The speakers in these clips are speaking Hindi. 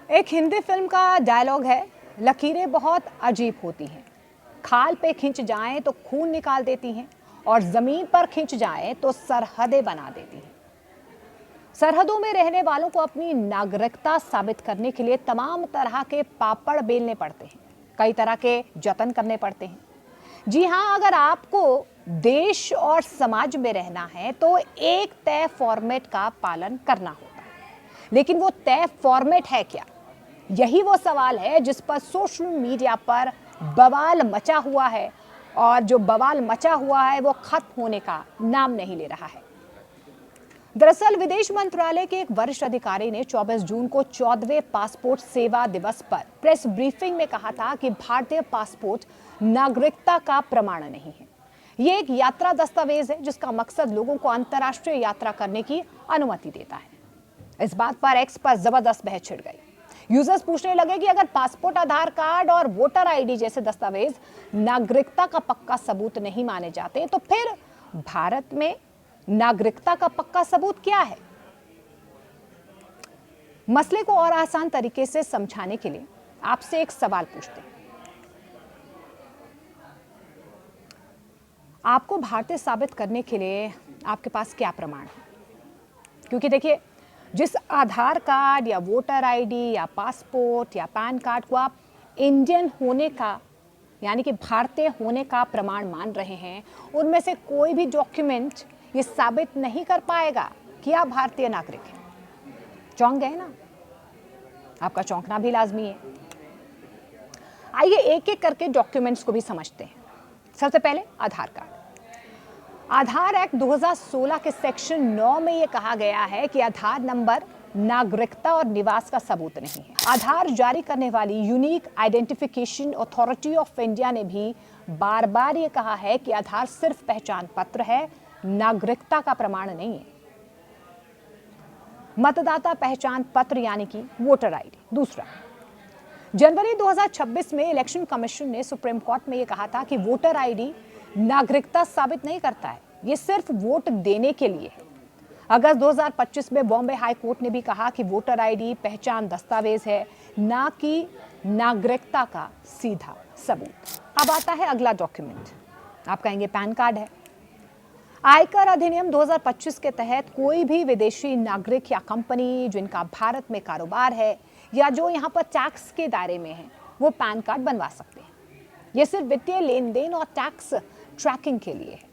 एक हिंदी फिल्म का डायलॉग है, लकीरें बहुत अजीब होती हैं। खाल पे खिंच जाएं तो खून निकाल देती हैं और जमीन पर खिंच जाएं तो सरहदें बना देती हैं। सरहदों में रहने वालों को अपनी नागरिकता साबित करने के लिए तमाम तरह के पापड़ बेलने पड़ते हैं, कई तरह के जतन करने पड़ते हैं। जी हाँ, अगर आपको देश और समाज में रहना है तो एक तय फॉर्मेट का पालन करना होता है। लेकिन वो तय फॉर्मेट है क्या? यही वो सवाल है जिस पर सोशल मीडिया पर बवाल मचा हुआ है, और जो बवाल मचा हुआ है वो खत्म होने का नाम नहीं ले रहा है। दरअसल विदेश मंत्रालय के एक वरिष्ठ अधिकारी ने 24 जून को 14वें पासपोर्ट सेवा दिवस पर प्रेस ब्रीफिंग में कहा था कि भारतीय पासपोर्ट नागरिकता का प्रमाण नहीं है। ये एक यात्रा दस्तावेज है जिसका मकसद लोगों को अंतर्राष्ट्रीय यात्रा करने की अनुमति देता है। इस बात पर एक्स पर जबरदस्त बहस छिड़ गई। यूजर्स पूछने लगे कि अगर पासपोर्ट, आधार कार्ड और वोटर आईडी जैसे दस्तावेज नागरिकता का पक्का सबूत नहीं माने जाते तो फिर भारत में नागरिकता का पक्का सबूत क्या है? मसले को और आसान तरीके से समझाने के लिए आपसे एक सवाल पूछते हैं। आपको भारतीय साबित करने के लिए आपके पास क्या प्रमाण है? क्योंकि देखिए, जिस आधार कार्ड या वोटर आईडी या पासपोर्ट या पैन कार्ड को आप इंडियन होने का, यानी कि भारतीय होने का प्रमाण मान रहे हैं, उनमें से कोई भी डॉक्यूमेंट ये साबित नहीं कर पाएगा कि आप भारतीय नागरिक हैं। चौंक गए ना? आपका चौंकना भी लाजमी है। आइए एक एक करके डॉक्यूमेंट्स को भी समझते हैं। सबसे पहले आधार कार्ड। आधार एक्ट 2016 के सेक्शन 9 में यह कहा गया है कि आधार नंबर नागरिकता और निवास का सबूत नहीं है। आधार जारी करने वाली unique identification authority of India ने भी बार बार ये कहा है कि आधार सिर्फ पहचान पत्र है, नागरिकता का प्रमाण नहीं है। मतदाता पहचान पत्र यानी कि वोटर आईडी। दूसरा, जनवरी 2026 में इलेक्शन कमीशन ने सुप्रीम कोर्ट में यह कहा था कि वोटर आईडी नागरिकता साबित नहीं करता है, यह सिर्फ वोट देने के लिए है। अगस्त 2025 में बॉम्बे हाई कोर्ट ने भी कहा कि वोटर आईडी पहचान दस्तावेज है, ना कि नागरिकता का सीधा सबूत। अब आता है अगला डॉक्यूमेंट, आप कहेंगे पैन कार्ड है। आयकर अधिनियम 2025 के तहत कोई भी विदेशी नागरिक या कंपनी जिनका भारत में कारोबार है या जो यहाँ पर टैक्स के दायरे में है, वो पैन कार्ड बनवा सकते हैं। ये सिर्फ वित्तीय लेन देन और टैक्स ट्रैकिंग के लिए है।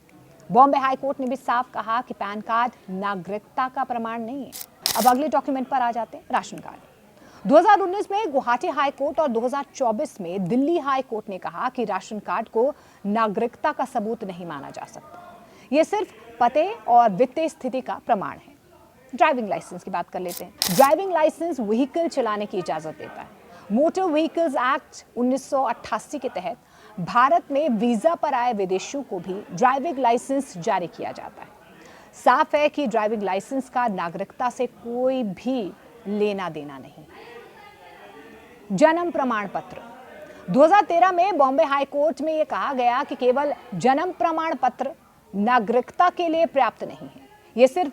बॉम्बे हाई कोर्ट ने भी साफ कहा कि पैन कार्ड नागरिकता का प्रमाण नहीं है। अब अगले डॉक्यूमेंट पर आ जाते हैं, राशन कार्ड। 2019 में गुवाहाटी हाई कोर्ट और 2024 में दिल्ली हाई कोर्ट ने कहा कि राशन कार्ड को नागरिकता का सबूत नहीं माना जा सकता, ये सिर्फ पते और वित्तीय स्थिति का प्रमाण है। ड्राइविंग लाइसेंस की बात कर लेते हैं। ड्राइविंग लाइसेंस व्हीकल चलाने की इजाजत देता है। मोटर व्हीकल्स एक्ट 1988 के तहत भारत में वीजा पर आए विदेशियों को भी ड्राइविंग लाइसेंस जारी किया जाता है। साफ है कि ड्राइविंग लाइसेंस का नागरिकता से कोई भी लेना देना नहीं। जन्म प्रमाण पत्र। 2013 में बॉम्बे हाई कोर्ट में यह कहा गया कि केवल जन्म प्रमाण पत्र नागरिकता के लिए पर्याप्त नहीं है, यह सिर्फ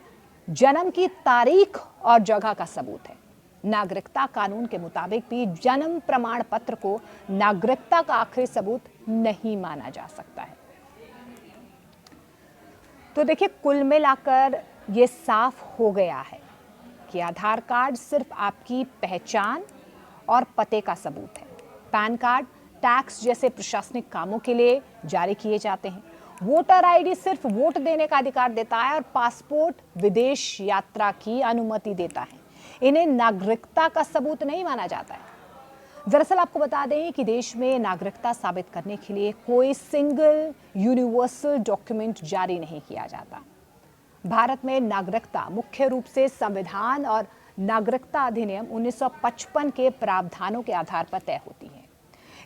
जन्म की तारीख और जगह का सबूत है। नागरिकता कानून के मुताबिक भी जन्म प्रमाण पत्र को नागरिकता का आखिरी सबूत नहीं माना जा सकता है। तो देखिए, कुल मिलाकर यह साफ हो गया है कि आधार कार्ड सिर्फ आपकी पहचान और पते का सबूत है। पैन कार्ड टैक्स जैसे प्रशासनिक कामों के लिए जारी किए जाते हैं। वोटर आईडी सिर्फ वोट देने का अधिकार देता है और पासपोर्ट विदेश यात्रा की अनुमति देता है। इन्हें नागरिकता का सबूत नहीं माना जाता है। दरअसल आपको बता दें कि देश में नागरिकता साबित करने के लिए कोई सिंगल यूनिवर्सल डॉक्यूमेंट जारी नहीं किया जाता। भारत में नागरिकता मुख्य रूप से संविधान और नागरिकता अधिनियम 1955 के प्रावधानों के आधार पर तय होती है।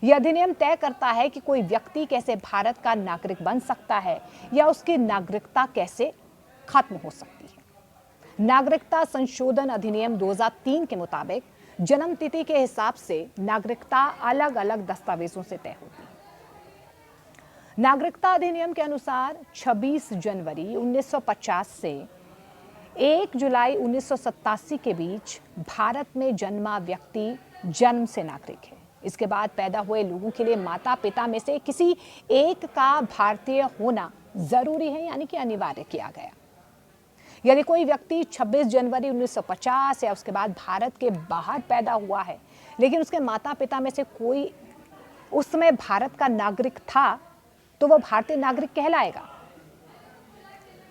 यह अधिनियम तय करता है कि कोई व्यक्ति कैसे भारत का नागरिक बन सकता है या उसकी नागरिकता कैसे खत्म हो सकती है। नागरिकता संशोधन अधिनियम 2003 के मुताबिक जन्म तिथि के हिसाब से नागरिकता अलग अलग दस्तावेजों से तय होती है। नागरिकता अधिनियम के अनुसार 26 जनवरी 1950 से 1 जुलाई 1987 के बीच भारत में जन्मा व्यक्ति जन्म से नागरिक है। इसके बाद पैदा हुए लोगों के लिए माता पिता में से किसी एक का भारतीय होना जरूरी है, यानी कि अनिवार्य किया गया। यदि कोई व्यक्ति 26 जनवरी 1950 या उसके बाद भारत के बाहर पैदा हुआ है, लेकिन उसके माता पिता में से कोई उस समय भारत का नागरिक था, तो वह भारतीय नागरिक कहलाएगा।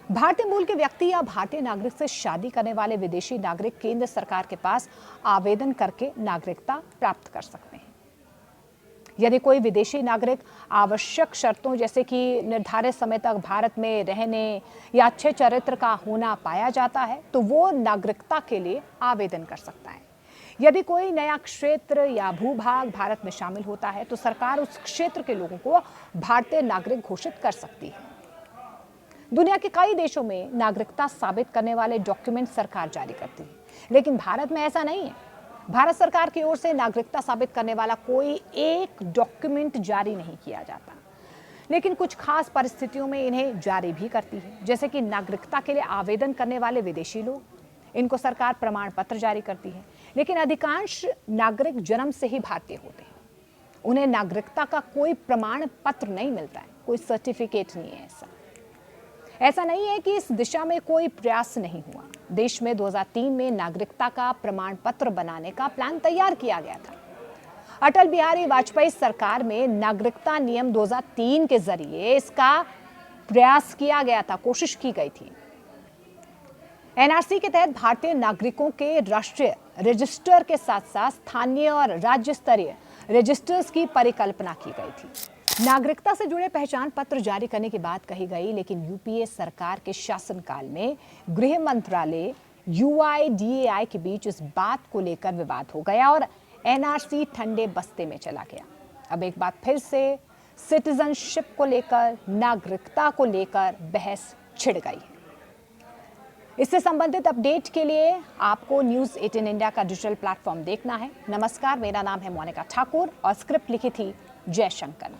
भारतीय मूल के व्यक्ति या भारतीय नागरिक से शादी करने वाले विदेशी नागरिक केंद्र सरकार के पास आवेदन करके नागरिकता प्राप्त कर सकते हैं। यदि कोई विदेशी नागरिक आवश्यक शर्तों जैसे कि निर्धारित समय तक भारत में रहने या अच्छे चरित्र का होना पाया जाता है, तो वो नागरिकता के लिए आवेदन कर सकता है। यदि कोई नया क्षेत्र या भूभाग भारत में शामिल होता है, तो सरकार उस क्षेत्र के लोगों को भारतीय नागरिक घोषित कर सकती है। दुनिया के कई देशों में नागरिकता साबित करने वाले डॉक्यूमेंट सरकार जारी करती है, लेकिन भारत में ऐसा नहीं है। भारत सरकार की ओर से नागरिकता साबित करने वाला कोई एक डॉक्यूमेंट जारी नहीं किया जाता, लेकिन कुछ खास परिस्थितियों में इन्हें जारी भी करती है। जैसे कि नागरिकता के लिए आवेदन करने वाले विदेशी लोग, इनको सरकार प्रमाण पत्र जारी करती है, लेकिन अधिकांश नागरिक जन्म से ही भारतीय होते हैं। उन्हें नागरिकता का कोई प्रमाण पत्र नहीं मिलता है, कोई सर्टिफिकेट नहीं है। ऐसा नहीं है कि इस दिशा में कोई प्रयास नहीं हुआ। देश में 2003 में नागरिकता का प्रमाण पत्र बनाने का प्लान तैयार किया गया था। अटल बिहारी वाजपेयी सरकार में नागरिकता नियम 2003 के जरिए इसका प्रयास किया गया था, कोशिश की गई थी। एनआरसी के तहत भारतीय नागरिकों के राष्ट्रीय रजिस्टर के साथ साथ स्थानीय और राज्य स्तरीय रजिस्टर्स की परिकल्पना की गई थी। नागरिकता से जुड़े पहचान पत्र जारी करने की बात कही गई, लेकिन यूपीए सरकार के शासनकाल में गृह मंत्रालय यूआईडीएआई के बीच इस बात को लेकर विवाद हो गया और एनआरसी ठंडे बस्ते में चला गया। अब एक बार फिर से सिटीजनशिप को लेकर, नागरिकता को लेकर बहस छिड़ गई है। इससे संबंधित अपडेट के लिए आपको न्यूज़ 18 इंडिया का डिजिटल प्लेटफॉर्म देखना है। नमस्कार, मेरा नाम है मोनिका ठाकुर और स्क्रिप्ट लिखी थी जयशंकर।